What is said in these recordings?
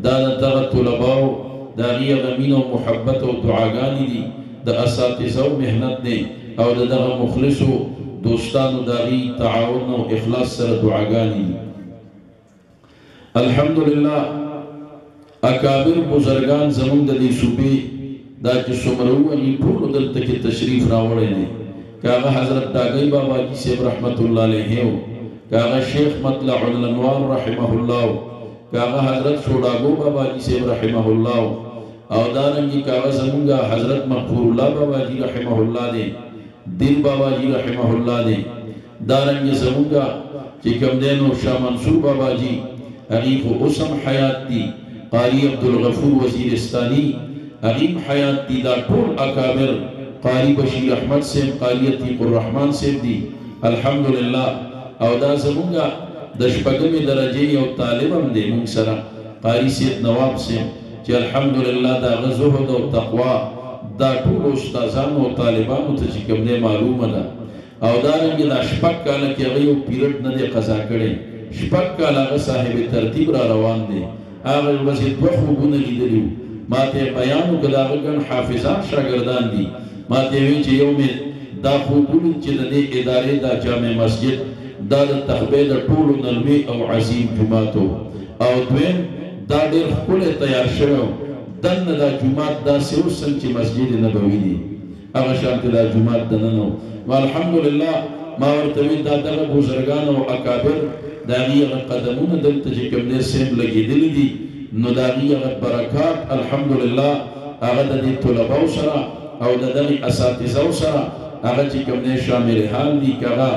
دا دغه طلباو د هغې هغه مینه او محبت او دعاګانې دي د اساتذو محنت دی او د دغه مخلصو دوستانو د هغې تعاون او اخلاص سره دعاګانې دي. الحمدلله اکابر بزرگان زمونږ د دې صوبې دا چې څومره وو هغې ټولو دلته کې تشریف راوړی دی، که هغه حضرت ډاګی بابا جي صاحب رحمت الله علیه و، که هغه شیخ مطلع الانوار رحمه الله و، که هغه حضرت شوډاګو بابا جي صاحب رحمه الله و، او دارنګې که هغه زمونږ حضرت مغفور الله بابا جي رحمه الله دی، دین بابا جي رحمه الله دی، دارنګې زمونږ چې کوم دی نو شاه منصور بابا جي هغې خو اوس هم حیات دي، قاری عبدالغفور وزیرستانی هغې حیات دي، دا ټول اکابر قاری بشیر احمد صاحب، قاری عتیق الرحمن صاحب دي الحمدلله. او دا زمونږ د شپږمې درجې یو طالب هم دی مونږ سره، قاری سید نواب صاحب چې الحمدلله د هغه زهد او تقوا دا ټولو استادانو او طالبانو ته چې کوم دی معلومه ده. او دارنګې دا شپږ کاله کې هغه یو پیرډ نه دی قضا کړی، شپږ کاله هغه صاحب ترتیب را روان دی، هغه ورځې دوه خوبونه لیدلي وو، ما ته یې بیان وکړ د هغه ګڼ حافظان شاګردان دي، ما ته یې ویل چې یو مې دا خوب ولید چې د دې ادارې دا جامع مسجد دا د تخبې د ټولو نه لوی او عظیم جومات و، او دویم دا ډېر ښکلی تیار شوی و، دننه دا جومات داسې اوس څنګه چې مسجد نبوي دی هغه شانتې دا جومات دننه و. الحمدلله ما ورته ویل دا دغه بزرګان او اکابر د هغې هغه قدمونه دلته چې کوم دی صاحب لګېدلي دي، نو د هغې هغه برکات الحمدلله هغه د دې طلباو سره او د دغې اساتذو سره هغه چې کوم دی شامل حال دي، که هغه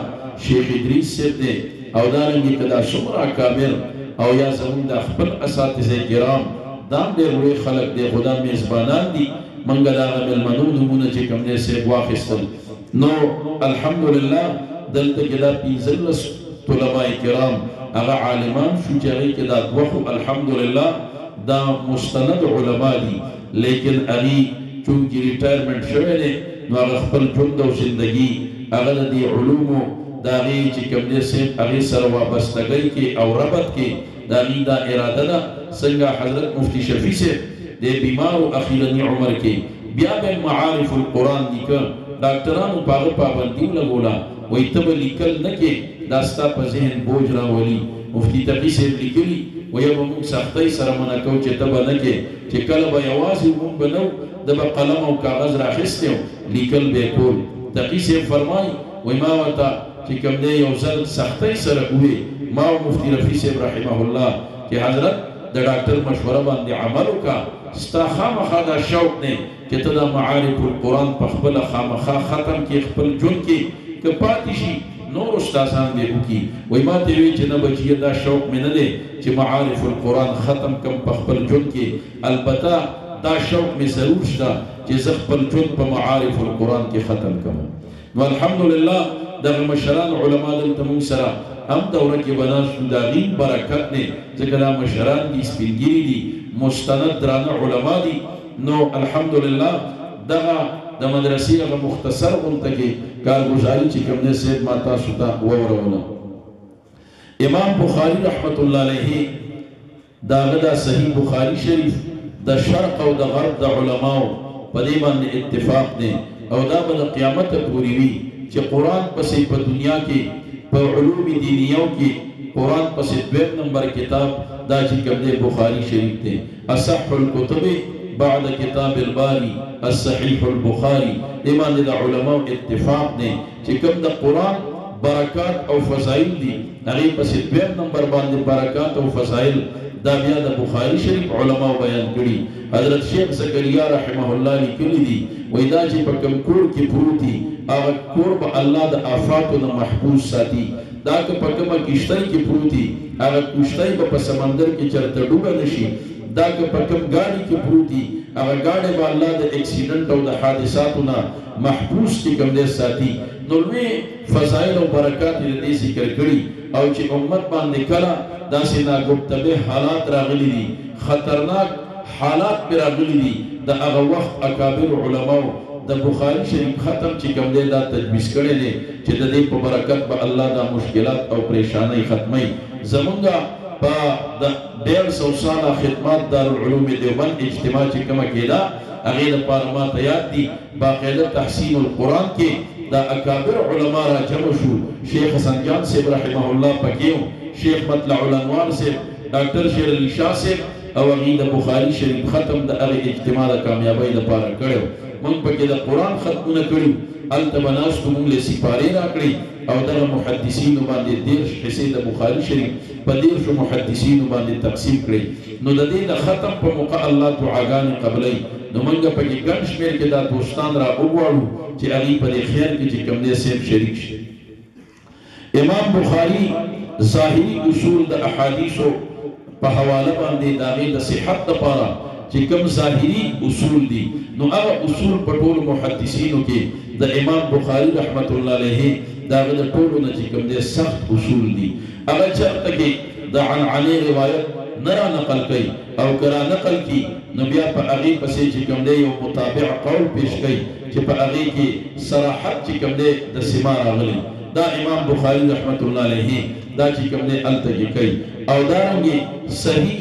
شیخ ادریس صاحب دی او دارنګې که دا څومره اکابر او یا زمونږ د خپل اساتذه کرام دا هم ډېر لوی خلک دی، خو دا میزبانان دي، موږ د هغه مېلمنو نومونه چې کوم دی صاحب واخیستل. نو الحمدلله دلته کې دا 15 طلباء کرام هغه عالمان شو چې هغې کې دا دوه خو الحمدلله دا مستند علما دي، لیکن هغې چونکې ریټایرمنټ شوی دی نو هغه خپل ژوند او زندګي هغه د دې علومو د هغې چې کوم دی صاحب هغې سره وابستګۍ کې او ربط کې د هغې دا اراده ده. څنګه حضرت مفتی شفیع صاحب د بیمارو اخیرني عمر کې بیا به معارف القرآن لیکه، ډاکټرانو په هغه پابندي ولګوله، وایي ته به لیکل نه کې دا ستا په ذهن بوج راولي. مفتی تقي صاحب لیکلي وایي به موږ سختۍ سره منع کوو چې ته به نه کې، چې کله به یوازې موږ به نه و د به قلم او کاغذ راخیستی و لیکل به یې کول. تقي صاحب فرمایي وایي ما ورته چې کوم دی یو ځل سختۍ سره ووې، ما او مفتی رفیع صاحب رحمه الله چې حضرت د ډاکټر مشوره باندې عمل وکړه، ستا خامخا دا شوق دی چې ته دا معارف القرآن په خپله خامخا ختم کې خپل ژوند کې که پاتې شي نور استادان دې وکړي. وایي ما ته یې ویل چې نه بچیه دا شوق مې نه دی چې معارف القرآن ختم کړم په خپل ژوند کې، البته دا شوق مې ضرور شته چې زه خپل ژوند په معارف القرآن کې ختم کړم. نو الحمدلله دغه مشران علما دلته موږ سره هم دوره کې بنا شو، د هغې برکت دی ځکه دا مشران دي، سپینګیري دي، مستند درانه علما دي. نو الحمدلله دغه د مدرسې هغه مختصر غونته کې کارګزاري چې کوم دی صاحب ما تاسو ته ووروله. امام بخاري رحمت الله علیه د هغه دا صحیح بخاري شریف د شرق او د غرب د علماو په دې باندې اتفاق دی او دا به د قیامته پورې وي چې قرآن پسې په دنیا کې په علوم دینیو کې قرآن پسې دویم نمبر کتاب دا چې کوم دی بخاري شریف دی. اصح الکتب بعد کتاب الباری الصحیح البخاری، دې باندې د علماو اتفاق دی چې کوم د قرآن برکات او فضائل دي هغې پسې دویم نمبر باندې برکات او فضائل دا بیا د بخاري شریف علماو بیان کړي. حضرت شیخ زکریا رحمه الله لیکلي دي وایي دا چې په کوم کور کې پروت دي هغه کور به الله د آفاتو نه محفوظ ساتي، دا که په کومه کښتۍ کې پروت دي هغه کښتۍ به په سمندر کې چېرته ډوبه نه شي، دا که په کوم ګاډي کې پروت دي هغه ګاډی به الله د اکسیډنټ او د حادثاتو نه محفوظ چې کوم دی ساتي. نو لوی فضایل او برکات یې د دې ذکر کړي او چې امت باندې کله داسې ناګفتبه حالات راغلي دي، خطرناک حالات پرې راغلي دي، د هغه وخت اکابر علماو د بخاري شریف ختم چې کوم دی دا تجویز کړی دی چې د دې په برکت به الله دا مشکلات او پریشانۍ ختموي. زمونږ پا 150 ساله خدمات دارالعلوم دیوبند اجتماع چې کومه کېده هغې دپاره ماته یاد دي باقاعده تحسین القرآن کې دا اکابر علما را جمع شو شیخ حسن جان صاحب رحمه الله پکې و شیخ مطلع الانوار صاحب ډاکټر شیر علي شاه صاحب او هغې د بخاري شریف ختم د هغې اجتماع د کامیابۍ لپاره کړی و موږ پکې د قرآن ختمونه کړي هلته به ناستو موږ له سپارې راکړې او دغه محدثینو باندې 10 حصې د بخاري شریف په 10 محدثینو باندې تقسیم کړي نو د دې د ختم په موقع الله دعاګانې قبلوي نو موږ پکې ګڼ شمېر کې دا دوستان را وغواړو چې هغې په دې خیر کې چې کوم دی صاحب شریک شي امام بخاري ظاهري اصول د احادیثو په حواله باندې د هغې د صحت دپاره چې کوم ظاهري اصول دي نو هغه اصول په ټولو محدثینو کې د امام بخاري رحمت الله علیه د هغه د ټولو نه چې کوم دی سخت اصول دي هغه چېرته کې د عنعنې روایت نه را نقل کوي او که را نقل کي نو بیا په هغې پسې چې کوم دی یو متابع قول پیش کوي چې په هغې کې صراحت چې کوم دی د سما راغلی دا امام بخاري رحمت الله علیه دا چې کوم دی هلته کې کوي او دارنګې صحیح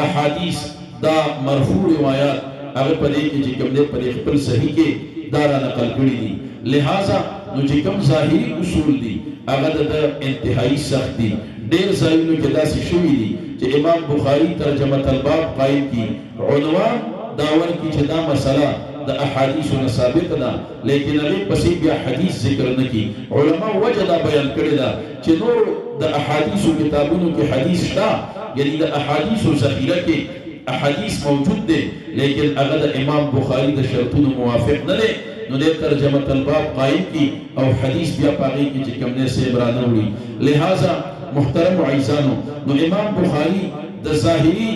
احادیث دا مرفوع روایات هغه په دې کې چې کوم دی په دې خپل صحیح کې دا را نقل کړي دي لہذا نو چې کوم ظاهري اصول دي هغه د انتهایی سخت دي ډېر ځایونو کې داسې شوي دي چې امام بخاري ترجمه الباب قایم کړي عنوان دا ورکړي چې دا مسله د احادیثو نه ثابته ده لیکن هغې پسې بیا حدیث ذکر نه کړي علما وجه دا بیان کړې ده چې نور د احادیثو کتابونو کې حدیث شته یعنی د احادیثو ذخیره کې احادیث موجود دي لیکن هغه د امام بخاري د شرطونو موافق نه دی نو دې ترجمه الباب قایم کی او حدیث بیا پاغي کی چې کوم نه سي برانه وړي لہذا محترم عزیزانو نو امام بخاري د ظاهري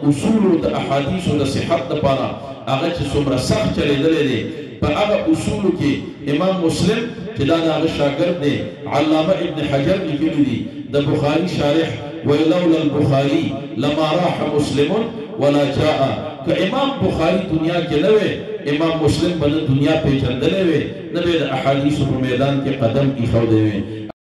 اصول د احادیث د صحت لپاره هغه چې څومره سخت چلیدل دي په هغه اصول کې امام مسلم چې دا هغه شاګرد دی علامه ابن حجر لیکلي دي د بخاري شارح ولولا البخاري لما راح مسلم ولا جاء که امام بخاري دنیا کې نه وي امام مسلم په دنیا پیژندلې وي نه به د احادیث په میدان کې قدم ایښودلی وي